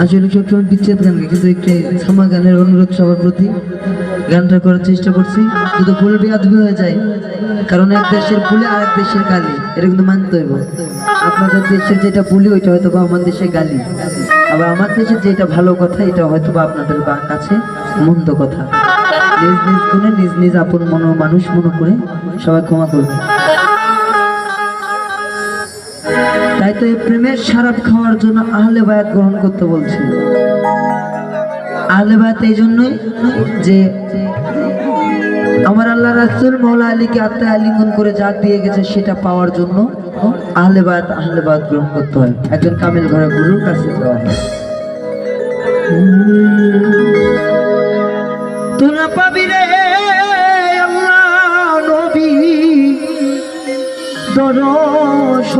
আসলে সবসময় বিচ্ছেদ গান কিন্তু একটি ক্ষমা গানের অনুরোধ সবার প্রতি গানটা করার চেষ্টা করছি, যদি ভুল বেয়াদবি হয়ে যায়, কারণ এক দেশের ভুলে আরেক দেশের গালি, এটা কিন্তু মানতে হইব। আপনাদের দেশের যেটা ভুলি ওইটা হয়তো বা আমার দেশে গালি, আবার আমার দেশের যেটা ভালো কথা এটা হয়তো বা আপনাদের কাছে মন্দ কথা। নিজ নিজ গুণে নিজ নিজ আপন মানুষ মনে করে সবাই ক্ষমা করবে। তাই তো এই প্রেমের শরাব খাওয়ার জন্য আহলে বায়াত গ্রহণ করতে বলছে। আহলে বায়াত এই জন্যই যে আমার আল্লাহ রাসূল মাওলা আলীকে আত্মায় আলিঙ্গন করে যা দিয়ে গেছে সেটা পাওয়ার জন্য আহলে বায়াত গ্রহণ করতে হয়। একজন কামিল ঘরে গুরুর কাছে যাওয়া হয়। তোরা পাবি রে আল্লাহ নবী দরশ